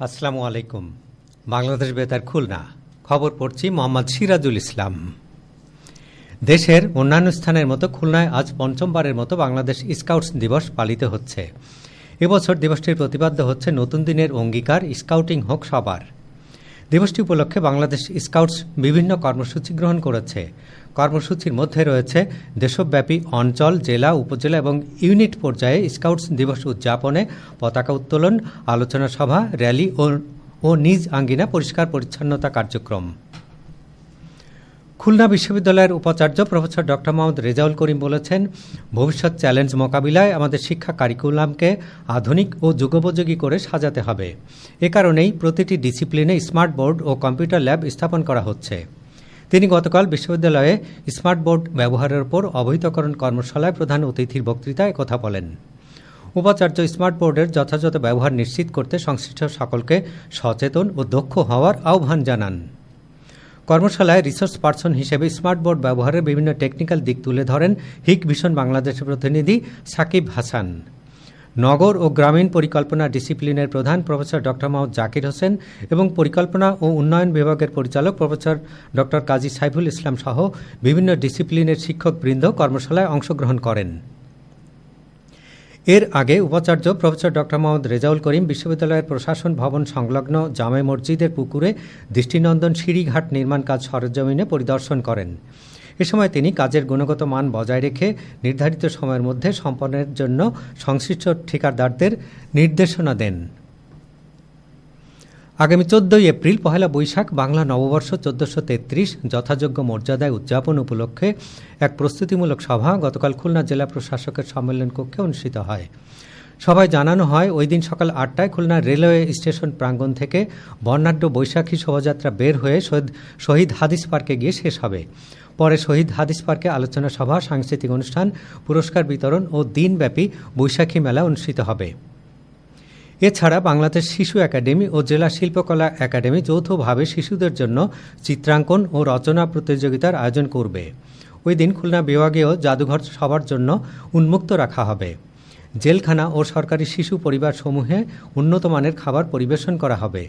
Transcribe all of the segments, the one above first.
আসসালামু আলাইকুম। বাংলাদেশ বেতার খুলনা খবর পড়ছি মোহাম্মদ সিরাজুল ইসলাম। দেশের অন্যান্য স্থানের মতো খুলনায় আজ পঞ্চমবারের মতো বাংলাদেশ স্কাউটস দিবস পালিত হচ্ছে। এবছর দিবসটির প্রতিপাদ্য হচ্ছে নতুন দিনের অঙ্গীকার, স্কাউটিং হোক সবার। দিবসটি উপলক্ষে বাংলাদেশ স্কাউটস বিভিন্ন কর্মসূচি গ্রহণ করেছে। কর্মসূচির মধ্যে রয়েছে দেশব্যাপী অঞ্চল, জেলা, উপজেলা এবং ইউনিট পর্যায়ে স্কাউটস দিবস উদযাপনে পতাকা উত্তোলন, আলোচনা সভা, র্যালি ও নিজ আঙ্গিনা পরিষ্কার পরিচ্ছন্নতা কার্যক্রম। খুলনা বিশ্ববিদ্যালয়ের উপাচার্য প্রফেসর ডক্টর মোহাম্মদ রেজাউল করিম বলেছেন, ভবিষ্যৎ চ্যালেঞ্জ মোকাবিলায় আমাদের শিক্ষা কারিকুলামকে আধুনিক ও যুগোপযোগী করে সাজাতে হবে। এ কারণেই প্রতিটি ডিসিপ্লিনে স্মার্ট বোর্ড ও কম্পিউটার ল্যাব স্থাপন করা হচ্ছে। তিনি গতকাল বিশ্ববিদ্যালয়ে স্মার্ট বোর্ড ব্যবহারের উপর অবহিতকরণ কর্মশালায় প্রধান অতিথির বক্তৃতায় কথা বলেন। উপাচার্য স্মার্ট বোর্ডের যথাযথ ব্যবহার নিশ্চিত করতে সংশ্লিষ্ট সকলকে সচেতন ও দক্ষ হওয়ার আহ্বান জানান। কর্মশালায় রিসোর্স পার্সন হিসেবে স্মার্ট বোর্ড ব্যবহারের বিভিন্ন টেকনিক্যাল দিক তুলে ধরেন হিক ভিশন বাংলাদেশের প্রতিনিধি সাকিব হাসান। নগর ও গ্রামীণ পরিকল্পনা ডিসিপ্লিনের প্রধান প্রফেসর ডক্টর মোহাম্মদ জাকির হোসেন এবং পরিকল্পনা ও উন্নয়ন বিভাগের পরিচালক প্রফেসর ডক্টর কাজী সাইফুল ইসলাম সহ বিভিন্ন ডিসিপ্লিনের শিক্ষকবৃন্দ কর্মশালায় অংশগ্রহণ করেন। এর আগে উপাচার্য প্রফেসর ডক্টর মোহাম্মদ রেজাউল করিম বিশ্ববিদ্যালয়ের প্রশাসন ভবন সংলগ্ন জামে মসজিদের পুকুরে দৃষ্টিনন্দন সিঁড়িঘাট নির্মাণ কাজ সরেজমিনে পরিদর্শন করেন। এ সময় তিনি কাজের গুণগত মান বজায় রেখে নির্ধারিত সময়ের মধ্যে সম্পন্নের জন্য সংশ্লিষ্ট ঠিকাদারদের নির্দেশনা দেন। আগামী 14 এপ্রিল পহেলা বৈশাখ বাংলা নববর্ষ 1433 যথাযোগ্য মর্যাদায় উদযাপন উপলক্ষে এক প্রস্তুতিমূলক সভা গতকাল খুলনা জেলা প্রশাসকের সম্মেলন কক্ষে অনুষ্ঠিত হয়। সভায় জানানো হয়, ওই দিন সকাল 8টায় খুলনা রেলওয়ে স্টেশন প্রাঙ্গণ থেকে বর্ণাঢ্য বৈশাখী শোভাযাত্রা বের হয়ে শহীদ হাদিস পার্কে গিয়ে শেষ হবে। পরে শহীদ হাদিস পার্কে আলোচনা সভা, সাংস্কৃতিক অনুষ্ঠান, পুরস্কার বিতরণ ও দিনব্যাপী বৈশাখী মেলা অনুষ্ঠিত হবে। এছাড়া বাংলাদেশ শিশু একাডেমি ও জেলা শিল্পকলা একাডেমি যৌথভাবে শিশুদের জন্য চিত্রাঙ্কন ও রচনা প্রতিযোগিতার আয়োজন করবে। ওই দিন খুলনা বিভাগীয় জাদুঘর সবার জন্য উন্মুক্ত রাখা হবে। জেলখানা ও সরকারি শিশু পরিবারসমূহে উন্নত মানের খাবার পরিবেশন করা হবে।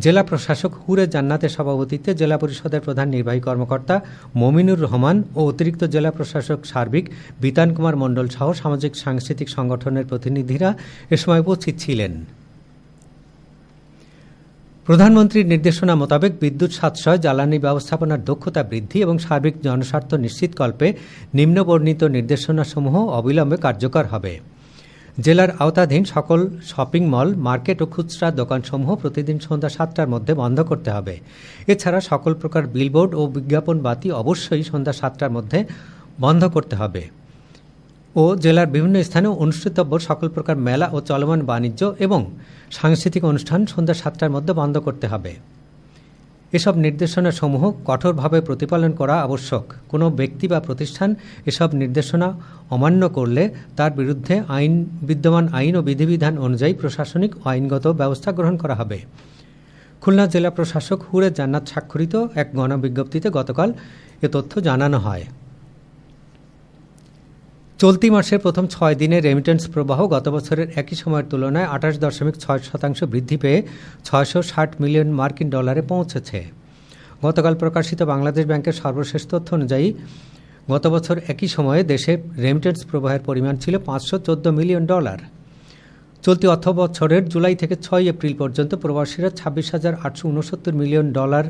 জেলা প্রশাসক হুরে জান্নাতের সভাপতিত্বে জেলা পরিষদের প্রধান নির্বাহী কর্মকর্তা মমিনুর রহমান ও অতিরিক্ত জেলা প্রশাসক সার্বিক বিতান কুমার মণ্ডল সহ সামাজিক সাংস্কৃতিক সংগঠনের প্রতিনিধিরা এ সময় উপস্থিত ছিলেন। প্রধানমন্ত্রীর নির্দেশনা মোতাবেক বিদ্যুৎ সাশ্রয়, জ্বালানি ব্যবস্থাপনার দক্ষতা বৃদ্ধি এবং সার্বিক জনস্বার্থ নিশ্চিতকল্পে নিম্নবর্ণিত নির্দেশনাসমূহ অবিলম্বে কার্যকর হবে। জেলার আওতাধীন সকল শপিং মল, মার্কেট ও খুচরা দোকানসমূহ প্রতিদিন সন্ধ্যা 7টার মধ্যে বন্ধ করতে হবে। এছাড়া সকল প্রকার বিলবোর্ড ও বিজ্ঞাপন বাতি অবশ্যই সন্ধ্যা 7টার মধ্যে বন্ধ করতে হবে ও জেলার বিভিন্ন স্থানে অনুষ্ঠিতব্য সকল প্রকার মেলা ও চলমান বাণিজ্য এবং সাংস্কৃতিক অনুষ্ঠান সন্ধ্যা 7টার মধ্যে বন্ধ করতে হবে। এসব নির্দেশনাসমূহ কঠোরভাবে প্রতিপালন করা আবশ্যক। কোনো ব্যক্তি বা প্রতিষ্ঠান এসব নির্দেশনা অমান্য করলে তার বিরুদ্ধে বিদ্যমান আইন ও বিধিবিধান অনুযায়ী প্রশাসনিক ও আইনগত ব্যবস্থা গ্রহণ করা হবে। খুলনা জেলা প্রশাসক হুরে জান্নাত স্বাক্ষরিত এক গণবিজ্ঞপ্তিতে গতকাল এ তথ্য জানানো হয়। চলতি মাসের প্রথম 6 দিনে রেমিটেন্স প্রবাহ গত বছরের একই সময়ের তুলনায় 28.6% বৃদ্ধি পেয়ে 660 মিলিয়ন মার্কিন ডলারে পৌঁছেছে। গতকাল প্রকাশিত বাংলাদেশ ব্যাংকের সর্বশেষ তথ্য অনুযায়ী গত বছর একই সময়ে দেশে রেমিটেন্স প্রবাহের পরিমাণ ছিল 514 মিলিয়ন ডলার। চলতি অর্থবছরের জুলাই থেকে 6 এপ্রিল পর্যন্ত প্রবাসীরা 26,869 মিলিয়ন ডলার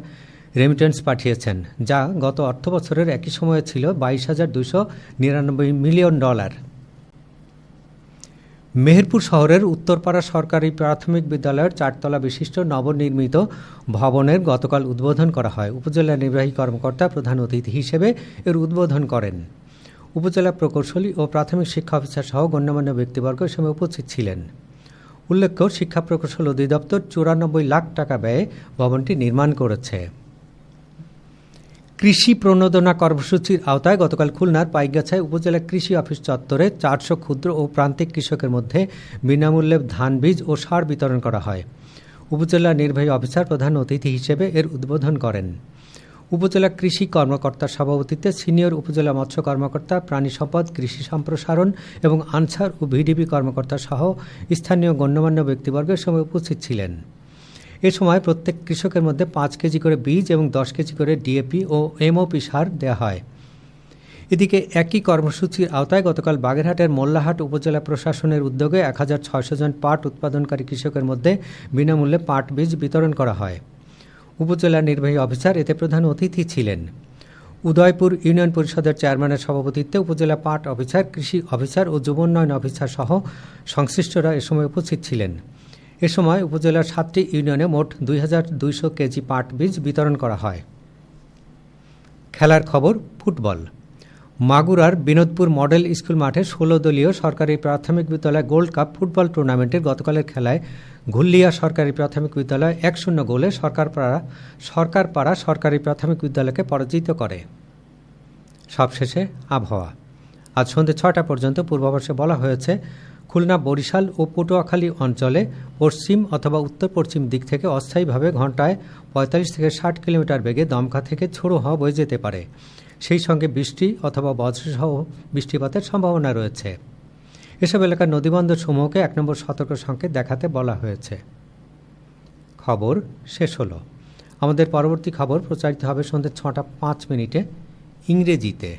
রেমিটেন্স পাঠিয়েছেন, যা গত অর্থবছরের একই সময়ে ছিল 22,299 মিলিয়ন ডলার। মেহেরপুর শহরের উত্তরপাড়া সরকারি প্রাথমিক বিদ্যালয়ের 4তলা বিশিষ্ট নবনির্মিত ভবনের গতকাল উদ্বোধন করা হয়। উপজেলা নির্বাহী কর্মকর্তা প্রধান অতিথি হিসেবে এর উদ্বোধন করেন। উপজেলা প্রকৌশলী ও প্রাথমিক শিক্ষা অফিসার সহ গণ্যমান্য ব্যক্তিবর্গ এ সময় উপস্থিত ছিলেন। উল্লেখ্য, শিক্ষা প্রকৌশল অধিদপ্তর 94 লাখ টাকা ব্যয়ে ভবনটি নির্মাণ করেছে। কৃষি প্রণোদনা কর্মসূচির আওতায় গতকাল খুলনার পাইকগাছায় উপজেলা কৃষি অফিস চত্বরে 400 ক্ষুদ্র ও প্রান্তিক কৃষকের মধ্যে বিনামূল্যে ধান বীজ ও সার বিতরণ করা হয়। উপজেলা নির্বাহী অফিসার প্রধান অতিথি হিসেবে এর উদ্বোধন করেন। উপজেলা কৃষি কর্মকর্তার সভাপতিত্বে সিনিয়র উপজেলা মৎস্য কর্মকর্তা, প্রাণী সম্পদ, কৃষি সম্প্রসারণ এবং আনসার ও ভিডিপি কর্মকর্তা সহ স্থানীয় গণ্যমান্য ব্যক্তিবর্গের সময় উপস্থিত ছিলেন। এ সময় প্রত্যেক কৃষকের মধ্যে 5 কেজি করে বীজ এবং 10 কেজি করে ডিএপি ও এমওপি সার দেওয়া হয়। এদিকে একই কর্মসূচির আওতায় গতকাল বাগেরহাটের মোল্লাহাট উপজেলা প্রশাসনের উদ্যোগে 1600 জন পাট উৎপাদনকারী কৃষকের মধ্যে বিনামূল্যে পাট বীজ বিতরণ করা হয়। উপজেলা নির্বাহী অফিসার এতে প্রধান অতিথি ছিলেন। উদয়পুর ইউনিয়ন পরিষদের চেয়ারম্যানের সভাপতিত্বে উপজেলা পাট অফিসার, কৃষি অফিসার ও যুব উন্নয়ন অফিসার সহ সংশ্লিষ্টরা এ সময় উপস্থিত ছিলেন। এ সময় উপজেলার 7টি ইউনিয়নে মোট 2200 কেজি পাট বীজ বিতরণ করা হয়। খেলার খবর ফুটবল। মাগুরার বিনোদপুর মডেল স্কুল মাঠে 16 দলীয় সরকারি প্রাথমিক বিদ্যালয় গোল্ড কাপ ফুটবল টুর্নামেন্টের গতকালের খেলায় ঘুল্লিয়া সরকারি প্রাথমিক বিদ্যালয় 1-0 গোলে সরকারপাড়া সরকারি প্রাথমিক বিদ্যালয়কে পরাজিত করে। সবশেষে আবহাওয়া। আজ সন্ধ্যে 6টা পর্যন্ত পূর্বাভাসে বলা হয়েছে, খুলনা, বরিশাল ও পটুয়াখালী অঞ্চলে পশ্চিম অথবা উত্তর পশ্চিম দিক থেকে অস্থায়ীভাবে ঘন্টায় 45 থেকে 60 কিলোমিটার বেগে দমকা থেকে ঝোড়ো হাওয়া বয়ে যেতে পারে। সেই সঙ্গে বৃষ্টি অথবা বজ্রসহ বৃষ্টিপাতের সম্ভাবনা রয়েছে। এসব এলাকার নদীবন্দর সমূহকে 1 নম্বর সতর্ক সংকেত দেখাতে বলা হয়েছে। খবর শেষ হলো। আমাদের পরবর্তী খবর প্রচারিত হবে সন্ধ্যে 6টা 5 মিনিটে ইংরেজিতে।